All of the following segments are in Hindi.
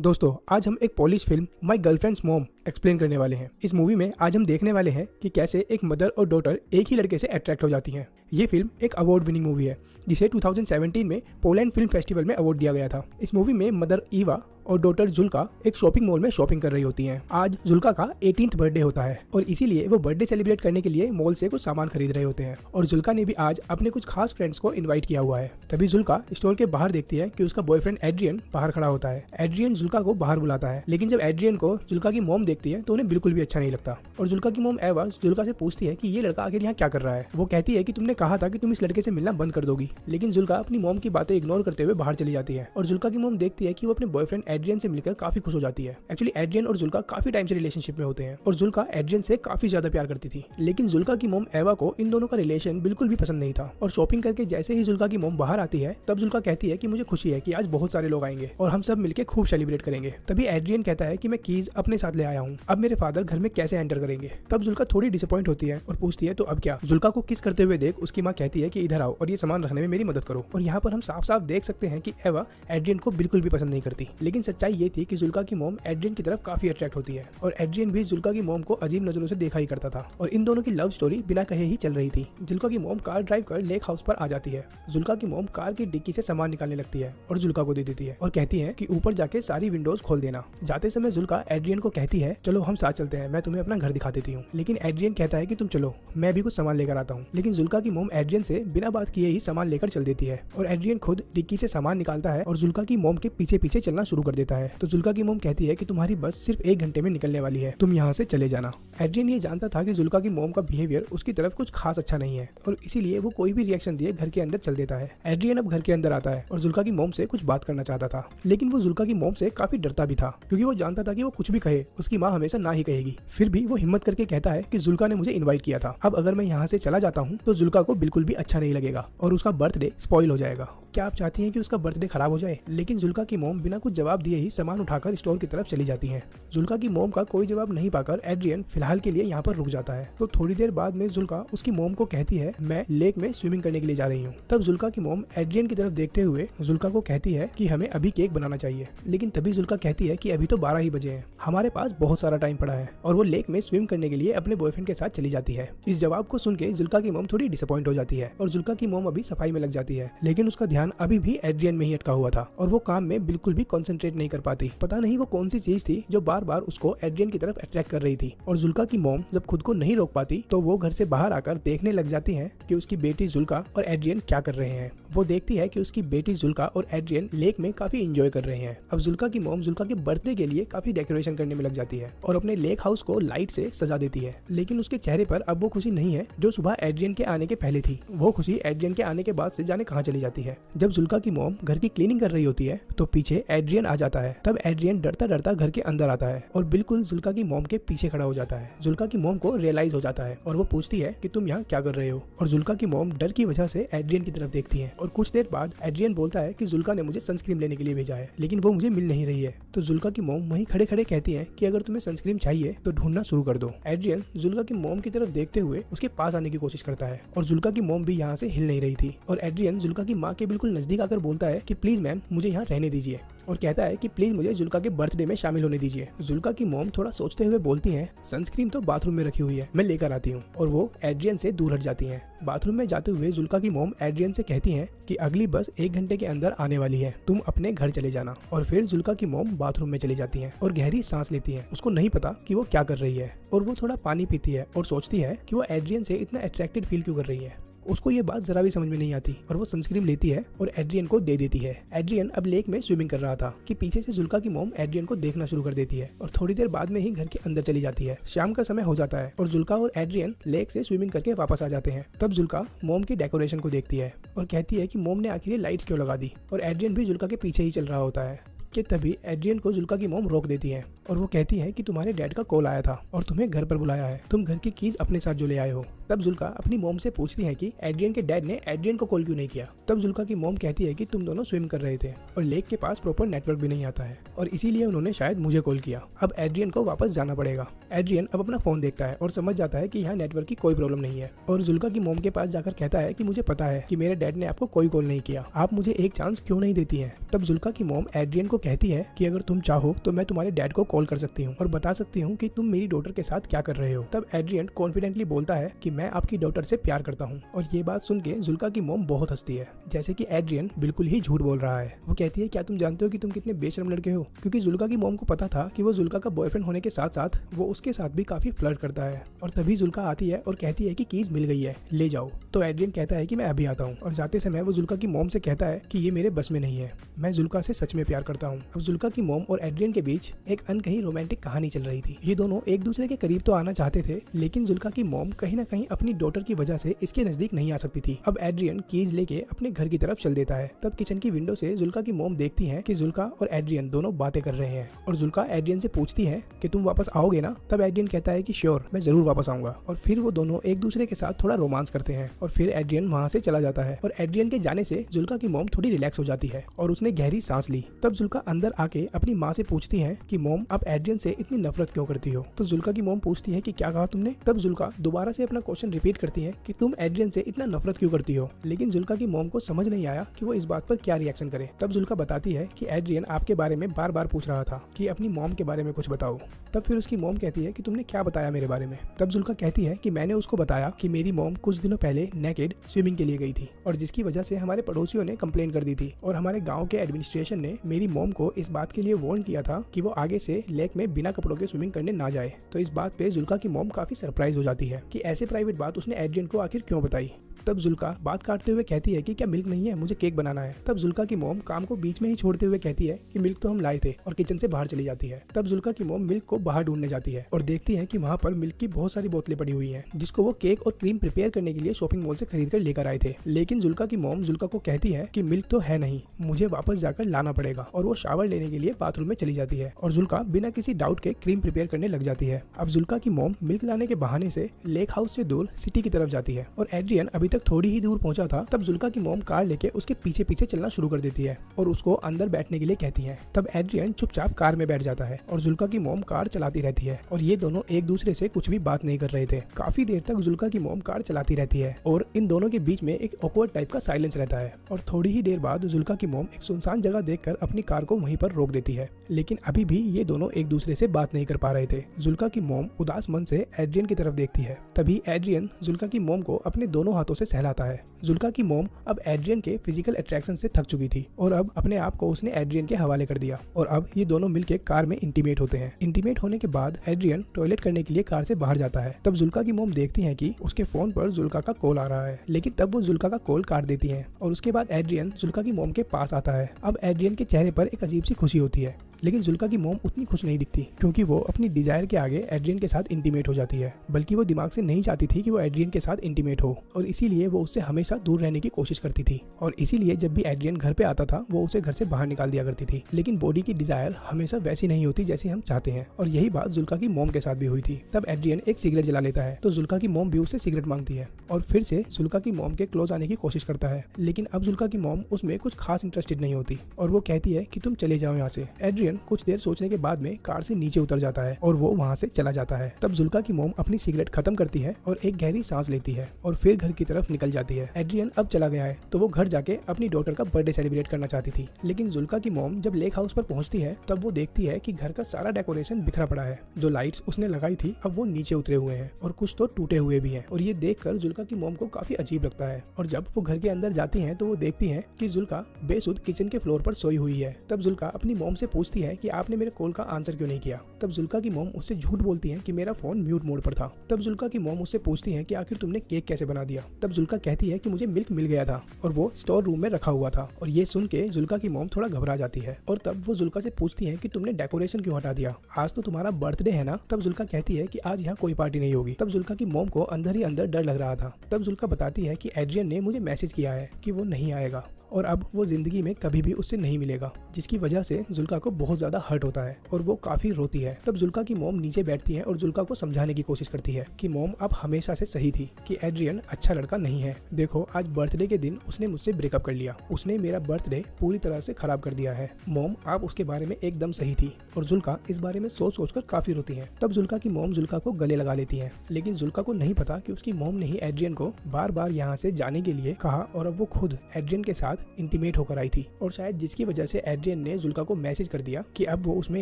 दोस्तों आज हम एक पोलिश फिल्म माई गर्लफ्रेंड्स मॉम एक्सप्लेन करने वाले हैं। इस मूवी में आज हम देखने वाले हैं कि कैसे एक मदर और डॉटर एक ही लड़के से अट्रैक्ट हो जाती हैं। ये फिल्म एक अवार्ड विनिंग मूवी है जिसे 2017 में पोलैंड फिल्म फेस्टिवल में अवार्ड दिया गया था। इस मूवी में मदर ईवा और डॉटर जुल्का एक शॉपिंग मॉल में शॉपिंग कर रही होती हैं। आज जुल्का का 18th बर्थडे होता है और इसीलिए वो बर्थडे सेलिब्रेट करने के लिए मॉल से कुछ सामान खरीद रहे होते हैं और जुल्का ने भी आज अपने कुछ खास फ्रेंड्स को इनवाइट किया हुआ है। तभी जुल्का स्टोर के बाहर देखती है कि उसका बॉयफ्रेंड एड्रियन बाहर खड़ा होता है। एड्रियन जुल्का को बाहर बुलाता है, लेकिन जब एड्रियन को जुल्का की मॉम देखती है तो उन्हें बिल्कुल भी अच्छा नहीं लगता और जुल्का की मॉम एवा जुल्का से पूछती है कि ये लड़का आखिर यहाँ क्या कर रहा है। वो कहती है कि तुमने कहा था कि तुम इस लड़के से मिलना बंद कर दोगी, लेकिन जुल्का अपनी मॉम की बातें इग्नोर करते हुए बाहर चली जाती है और जुल्का की मॉम देखती है कि वो अपने बॉयफ्रेंड एड्रियन से मिलकर काफी खुश हो जाती है। एक्चुअली एड्रियन और जुल्का काफी टाइम से रिलेशनशिप में होते हैं और जुल्का एड्रियन से काफी ज्यादा प्यार करती थी, लेकिन जुल्का की मॉम एवा को इन दोनों का रिलेशन बिल्कुल भी पसंद नहीं था। और शॉपिंग करके जैसे ही जुल्का की मॉम बाहर आती है तब जुल्का कहती है कि मुझे खुशी है कि आज बहुत सारे लोग आएंगे और हम सब मिलकर खूब सेलिब्रेट करेंगे। तभी एड्रियन कहता है कि मैं कीज अपने साथ ले आया हूँ, अब मेरे फादर घर में कैसे एंटर करेंगे। तब जुल्का थोड़ी डिसअपॉइंट होती है और पूछती है तो अब क्या। जुल्का को किस करते हुए देख उसकी माँ कहती है कि इधर आओ और ये सामान रखने में मेरी मदद करो। और यहाँ पर हम साफ साफ देख सकते हैं कि एवा एड्रियन को बिल्कुल भी पसंद नहीं करती, लेकिन सच्चाई ये थी कि जुल्का की मॉम एड्रियन की तरफ काफी अट्रैक्ट होती है और एड्रियन भी जुल्का की मॉम को अजीब नजरों से देखा ही करता था और इन दोनों की लव स्टोरी बिना कहे ही चल रही थी। जुल्का की मॉम कार ड्राइव कर लेक हाउस पर आ जाती है। जुल्का की मॉम कार की डिक्की से सामान निकालने लगती है और जुल्का को दे देती है और कहती है कि ऊपर जाके सारी विंडोज खोल देना। जाते समय जुल्का एड्रियन को कहती है चलो हम साथ चलते हैं, मैं तुम्हें अपना घर दिखा देती हूँ, लेकिन एड्रियन कहता है कि तुम चलो, मैं भी कुछ सामान लेकर आता हूँ। लेकिन जुल्का की मॉम एड्रियन से बिना बात किए ही सामान लेकर चल देती है और एड्रियन खुद डिक्की से सामान निकालता है और जुल्का की मॉम के पीछे पीछे चलना शुरू कर देता है। तो जुल्का की मॉम कहती है कि तुम्हारी बस सिर्फ 1 घंटे में निकलने वाली है, तुम यहाँ से चले जाना। एड्रियन ये जानता था कि जुल्का की मॉम का बिहेवियर उसकी तरफ कुछ खास अच्छा नहीं है और इसीलिए वो कोई भी रिएक्शन दिए घर के अंदर चल देता है। एड्रियन अब घर के अंदर आता है और जुल्का की मॉम से कुछ बात करना चाहता था, लेकिन वो जुल्का की मॉम से काफी डरता भी था क्योंकि वो जानता था कि वो कुछ भी कहे उसकी माँ हमेशा ना ही कहेगी। फिर भी वो हिम्मत करके कहता है कि जुल्का ने मुझे इन्वाइट किया था, अब अगर मैं यहाँ से चला जाता हूँ तो जुल्का को बिल्कुल भी अच्छा नहीं लगेगा और उसका बर्थडे स्पॉइल हो जाएगा। क्या आप चाहती हैं कि उसका बर्थडे खराब हो जाए? लेकिन जुल्का की मॉम बिना कुछ जवाब दिए ही सामान उठाकर स्टोर की तरफ चली जाती है। जुल्का की मॉम का कोई जवाब नहीं पाकर एड्रियन फिलहाल के लिए यहाँ पर रुक जाता है। तो थोड़ी देर बाद में जुल्का उसकी मॉम को कहती है मैं लेक में स्विमिंग करने के लिए जा रही हूँ। तब जुल्का की मॉम एड्रियन की तरफ देखते हुए जुल्का को कहती है कि हमें अभी केक बनाना चाहिए, लेकिन तभी जुल्का कहती है कि अभी तो 12 ही बजे हैं, हमारे पास बहुत सारा टाइम पड़ा है और वो लेक में स्विम करने के लिए अपने बॉयफ्रेंड के साथ चली जाती है। इस जवाब को सुन के जुल्का की मॉम थोड़ी डिसअपॉइंट हो जाती है और जुल्का की मॉम अभी सफाई में लग जाती है, लेकिन उसका ध्यान अभी भी एड्रियन में ही अटका हुआ था और वो काम में बिल्कुल भी कंसंट्रेट नहीं कर पाती। पता नहीं वो कौन सी चीज थी जो बार बार उसको एड्रियन की तरफ अट्रैक्ट कर रही थी। और जुल्का की मॉम जब खुद को नहीं रोक पाती तो वो घर से बाहर आकर देखने लग जाती है कि उसकी बेटी जुल्का और एड्रियन क्या कर रहे हैं। वो देखती है कि उसकी बेटी जुल्का और एड्रियन लेक में काफी एंजॉय कर रहे हैं। अब जुल्का की मॉम जुल्का के बर्थडे के लिए काफी डेकोरेशन करने में लग जाती है और अपने लेक हाउस को लाइट से सजा देती है, लेकिन उसके चेहरे पर अब वो खुशी नहीं है जो सुबह एड्रियन के आने के पहले थी। वो खुशी एड्रियन के आने के बाद से जाने कहाँ चली जाती है। जब जुल्का की मॉम घर की क्लीनिंग कर रही होती है तो पीछे एड्रियन आ जाता है। तब एड्रियन डरता डरता घर के अंदर आता है और बिल्कुल जुल्का की मॉम के पीछे खड़ा हो जाता है। जुल्का की मॉम को रियलाइज हो जाता है और वो पूछती है कि तुम यहाँ क्या कर रहे हो। और जुल्का की मॉम डर की वजह से एड्रियन की तरफ देखती है और कुछ देर बाद एड्रियन बोलता है कि जुल्का ने मुझे सनस्क्रीन लेने के लिए भेजा है, लेकिन वो मुझे मिल नहीं रही है। तो जुल्का की मॉम वहीं खड़े खड़े कहती है कि अगर तुम्हें सनस्क्रीन चाहिए तो ढूंढना शुरू कर दो। एड्रियन जुल्का की मॉम की तरफ देखते हुए उसके पास आने की कोशिश करता है और जुल्का की मॉम भी यहाँ से हिल नहीं रही थी और एड्रियन जुल्का की माँ के बिल्कुल नजदीक आकर बोलता है कि प्लीज मैम मुझे यहाँ रहने दीजिए और कहता है कि प्लीज मुझे जुल्का के बर्थडे में शामिल होने दीजिए। जुल्का की मॉम थोड़ा सोचते हुए बोलती है सनस्क्रीन तो बाथरूम में रखी हुई है, मैं लेकर आती हूँ, और वो एड्रियन से दूर हट जाती हैं। बाथरूम में जाते हुए जुल्का की मॉम एड्रियन से कहती है कि अगली बस 1 घंटे के अंदर आने वाली है, तुम अपने घर चले जाना। और फिर जुल्का की मॉम बाथरूम में चली जाती है और गहरी सांस लेती है। उसको नहीं पता कि वो क्या कर रही है और वो थोड़ा पानी पीती है और सोचती है कि वो एड्रियन से इतना अट्रैक्टेड फील क्यों कर रही है। उसको ये बात जरा भी समझ में नहीं आती और वो सनस्क्रीन लेती है और एड्रियन को दे देती है। एड्रियन अब लेक में स्विमिंग कर रहा था कि पीछे से जुल्का की मॉम एड्रियन को देखना शुरू कर देती है और थोड़ी देर बाद में ही घर के अंदर चली जाती है। शाम का समय हो जाता है और जुल्का और एड्रियन लेक से स्विमिंग करके वापस आ जाते हैं। तब जुल्का मॉम की डेकोरेशन को देखती है और कहती है कि मॉम ने आखिर लाइट्स क्यों लगा दी और एड्रियन भी जुल्का के पीछे ही चल रहा होता है कि तभी एड्रियन को जुल्का की मॉम रोक देती है और वो कहती है कि तुम्हारे डैड का कॉल आया था और तुम्हें घर पर बुलाया है, तुम घर की कीज अपने साथ जो ले आए हो। तब जुल्का अपनी मॉम से पूछती है कि एड्रियन के डैड ने एड्रियन को कॉल क्यों नहीं किया। तब जुल्का की मॉम कहती है कि तुम दोनों स्विम कर रहे थे और लेक के पास प्रॉपर नेटवर्क भी नहीं आता है और इसीलिए उन्होंने शायद मुझे कॉल किया। अब एड्रियन को वापस जाना पड़ेगा। एड्रियन अब अपना फोन देखता है और समझ जाता है कि यहाँ नेटवर्क की कोई प्रॉब्लम नहीं है और जुल्का की मॉम के पास जाकर कहता है कि मुझे पता है कि मेरे डैड ने आपको कोई कॉल नहीं किया, आप मुझे एक चांस क्यों नहीं देती है। तब जुल्का की मॉम एड्रियन को कहती है कि अगर तुम चाहो तो मैं तुम्हारे डैड को कॉल कर सकती हूँ और बता सकती हूँ कि तुम मेरी डॉटर के साथ क्या कर रहे हो। तब एड्रियन कॉन्फिडेंटली बोलता है कि मैं आपकी डॉटर से प्यार करता हूँ। और ये बात सुन के जुल्का की मॉम बहुत हंसती है, जैसे कि एड्रियन बिल्कुल ही झूठ बोल रहा है। वो कहती है क्या तुम जानते हो कि तुम कितने बेशर्म लड़के हो, क्योंकि जुल्का की मॉम को पता था कि वो जुल्का का बॉयफ्रेंड होने के साथ साथ वो उसके साथ भी काफी फ्लर्ट करता है। और तभी जुल्का आती है और कहती है कि कीज मिल गई है, ले जाओ। तो एड्रियन कहता है कि मैं अभी आता हूँ, और जाते समय वो जुल्का की मॉम से कहता है कि ये मेरे बस में नहीं है, मैं जुल्का से सच में प्यार करता हूँ। अब जुल्का की मॉम और एड्रियन के बीच एक अनकही रोमांटिक कहानी चल रही थी। ये दोनों एक दूसरे के करीब तो आना चाहते थे, लेकिन जुल्का की मॉम कहीं ना कहीं अपनी डॉटर की वजह से इसके नजदीक नहीं आ सकती थी। अब एड्रियन कीज लेके अपने घर की तरफ चल देता है। तब किचन की विंडो से जुल्का की मॉम देखती है कि जुल्का और एड्रियन दोनों बातें कर रहे हैं, और जुल्का एड्रियन से पूछती है कि तुम वापस आओगे ना। तब एड्रियन कहता है कि श्योर, मैं जरूर वापस आऊंगा। और फिर वो दोनों एक दूसरे के साथ थोड़ा रोमांस करते हैं, और फिर एड्रियन वहाँ से चला जाता है। और एड्रियन के जाने से जुल्का की मॉम थोड़ी रिलैक्स हो जाती है और उसने गहरी सांस ली। तब जुल्का अंदर आके अपनी माँ से पूछती है कि मॉम, आप एड्रियन से इतनी नफरत क्यों करती हो। तो जुल्का की मॉम पूछती है कि क्या कहा तुमने। तब जुल्का दोबारा से अपना क्वेश्चन रिपीट करती है कि तुम एड्रियन से इतना नफरत क्यों करती हो। लेकिन जुल्का की मॉम को समझ नहीं आया कि वो इस बात पर क्या रिएक्शन करे। तब जुल्का बताती है कि एड्रियन आपके बारे में बार बार पूछ रहा था कि अपनी मॉम के बारे में कुछ बताओ। तब फिर उसकी मॉम कहती है कि तुमने क्या बताया मेरे बारे में। तब जुल्का कहती है कि मैंने उसको बताया कि मेरी मॉम कुछ दिनों पहले नेकेड स्विमिंग के लिए गई थी, और जिसकी वजह से हमारे पड़ोसियों ने कंप्लेन कर दी थी, और हमारे गांव के एडमिनिस्ट्रेशन ने मेरी मॉम को इस बात के लिए वार्न किया था कि वो आगे से लेक में बिना कपड़ों के स्विमिंग करने ना जाए। तो इस बात पे जुल्का की मॉम काफी सरप्राइज हो जाती है कि ऐसे प्राइवेट बात उसने एड्रियन को आखिर क्यों बताई। तब जुल्का बात काटते हुए कहती है कि क्या मिल्क नहीं है, मुझे केक बनाना है। तब जुल्का की मॉम काम को बीच में ही छोड़ते हुए कहती है कि मिल्क तो हम लाए थे, और किचन से बाहर चली जाती है। तब जुल्का की मॉम मिल्क को बाहर ढूंढने जाती है और देखती है कि वहाँ पर मिल्क की बहुत सारी बोतलें पड़ी हुई हैं, जिसको वो केक और क्रीम प्रिपेयर करने के लिए शॉपिंग मॉल से खरीद कर लेकर आए थे। लेकिन जुल्का की मॉम जुल्का को कहती है कि मिल्क तो है नहीं, मुझे वापस जाकर लाना पड़ेगा, और वो शावर लेने के लिए बाथरूम में चली जाती है। और जुल्का बिना किसी डाउट के क्रीम प्रिपेयर करने लग जाती है। अब जुल्का की मॉम मिल्क लाने के बहाने से लेक हाउस से दूर सिटी की तरफ जाती है, और एड्रियन अभी तक थोड़ी ही दूर पहुंचा था। तब जुल्का की मॉम कार लेके उसके पीछे पीछे चलना शुरू कर देती है और उसको अंदर बैठने के लिए कहती है। तब एड्रियन चुपचाप कार में बैठ जाता है और जुल्का की मॉम कार चलाती रहती है, और ये दोनों एक दूसरे से कुछ भी बात नहीं कर रहे थे। काफी देर तक जुल्का की मॉम कार चलाती रहती है, और इन दोनों के बीच में एक ऑकवर्ड टाइप का साइलेंस रहता है। और थोड़ी ही देर बाद जुल्का की मॉम एक सुनसान जगह देखकर अपनी कार को वहीं पर रोक देती है, लेकिन अभी भी ये दोनों एक दूसरे से बात नहीं कर पा रहे थे। जुल्का की मॉम उदास मन से एड्रियन की तरफ देखती है। तभी एड्रियन जुल्का की मॉम को अपने दोनों हाथों से सहलाता है। जुल्का की मॉम अब एड्रियन के फिजिकल अट्रैक्शन से थक चुकी थी, और अब अपने आप को उसने एड्रियन के हवाले कर दिया, और अब ये दोनों मिलकर कार में इंटीमेट होते हैं। इंटीमेट होने के बाद एड्रियन टॉयलेट करने के लिए कार से बाहर जाता है। तब जुल्का की मॉम देखती है कि उसके फोन पर जुल्का का कॉल आ रहा है, लेकिन तब वो जुल्का का कॉल काट देती है, और उसके बाद एड्रियन जुल्का की मॉम के पास आता है। अब एड्रियन के चेहरे पर एक अजीब सी खुशी होती है, लेकिन जुल्का की मॉम उतनी खुश नहीं दिखती, क्योंकि वो अपनी डिजायर के आगे एड्रियन के साथ इंटीमेट हो जाती है। बल्कि वो दिमाग से नहीं चाहती थी कि वो एड्रियन के साथ इंटीमेट हो, और इसीलिए वो उससे हमेशा दूर रहने की कोशिश करती थी, और इसीलिए जब भी एड्रियन घर पे आता था वो उसे घर से बाहर निकाल दिया करती थी। लेकिन बॉडी की डिजायर हमेशा वैसी नहीं होती जैसी हम चाहते हैं, और यही बात जुल्का की मॉम के साथ भी हुई थी। तब एड्रियन एक सिगरेट जला लेता है, तो जुल्का की मॉम भी उससे सिगरेट मांगती है, और फिर से जुल्का की मॉम के क्लोज आने की कोशिश करता है। लेकिन अब जुल्का की मॉम उसमें कुछ खास इंटरेस्टेड नहीं होती, और वो कहती है कि तुम चले जाओ यहाँ से। एड्रियन कुछ देर सोचने के बाद में कार से नीचे उतर जाता है, और वो वहाँ से चला जाता है। तब जुल्का की मॉम अपनी सिगरेट खत्म करती है और एक गहरी सांस लेती है, और फिर घर की तरफ निकल जाती है। एड्रियन अब चला गया है, तो वो घर जाके अपनी डॉटर का बर्थडे सेलिब्रेट करना चाहती थी। लेकिन जुल्का की मॉम जब लेक हाउस पर पहुंचती है, तब वो देखती है कि घर का सारा डेकोरेशन बिखरा पड़ा है। जो लाइट्स उसने लगाई थी अब वो नीचे उतरे हुए हैं, और कुछ तो टूटे हुए भी हैं, और ये देखकर जुल्का की मॉम को काफी अजीब लगता है। और जब वो घर के अंदर जाती हैं तो वो देखती हैं कि जुल्का बेसुध किचन के फ्लोर पर सोई हुई है। तब जुल्का अपनी मॉम से पूछती है कि आपने मेरे कॉल का आंसर क्यों नहीं किया। तब जुल्का की मॉम उससे झूठ बोलती है कि मेरा फोन म्यूट मोड पर था। तब जुल्का की मॉम उससे पूछती है कि आखिर तुमने केक कैसे बना दिया। तब जुल्का कहती है कि मुझे मिल्क मिल गया था और वो स्टोर रूम में रखा हुआ था। और ये सुन के जुल्का की मॉम थोड़ा घबरा जाती है, और तब वो जुल्का से पूछती है कि तुमने डेकोरेशन क्यों हटा दिया, आज तो तुम्हारा बर्थडे है ना। तब जुल्का कहती है कि आज यहाँ कोई पार्टी नहीं होगी। तब जुल्का की मॉम को अंदर ही अंदर डर लग रहा था। तब जुल्का बताती है कि एड्रियन ने मुझे मैसेज किया है कि वो नहीं आएगा, और अब वो जिंदगी में कभी भी उससे नहीं मिलेगा, जिसकी वजह से जुल्का को बहुत बहुत ज्यादा हर्ट होता है और वो काफी रोती है। तब जुल्का की मॉम नीचे बैठती है और जुल्का को समझाने की कोशिश करती है कि मॉम आप हमेशा से सही थी कि एड्रियन अच्छा लड़का नहीं है। देखो आज बर्थडे के दिन उसने मुझसे ब्रेकअप कर लिया, उसने मेरा बर्थडे पूरी तरह से खराब कर दिया है। मॉम आप उसके बारे में एकदम सही थी। और जुल्का इस बारे में सोच सोचकर काफी रोती है। तब जुल्का की मॉम जुल्का को गले लगा लेती है, लेकिन जुल्का को नहीं पता कि उसकी मॉम ने ही एड्रियन को बार बार यहाँ से जाने के लिए कहा और अब वो खुद एड्रियन के साथ इंटीमेट होकर आई थी। और शायद जिसकी वजह से एड्रियन ने जुल्का को मैसेज कर दिया कि अब वो उसमें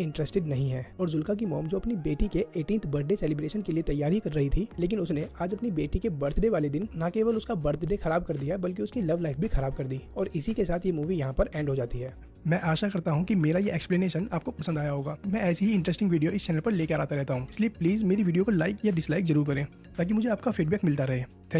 इंटरेस्टेड नहीं है। और जुल्का की मॉम जो अपनी बेटी के 18th बर्थडे सेलिब्रेशन के लिए तैयारी कर रही थी, लेकिन उसने आज अपनी बेटी के बर्थडे वाले दिन न केवल उसका बर्थडे खराब कर दिया बल्कि उसकी लव लाइफ भी खराब कर दी। और इसी के साथ ये मूवी यहाँ पर एंड हो जाती है। मैं आशा करता हूँ कि मेरा ये एक्सप्लेनेशन आपको पसंद आया होगा। मैं ऐसी ही इंटरेस्टिंग वीडियो इस चैनल पर लेकर आता रहता हूँ, इसलिए प्लीज़ मेरी वीडियो को लाइक या डिसलाइक जरूर करें ताकि मुझे आपका फीडबैक मिलता रहे। Thank you.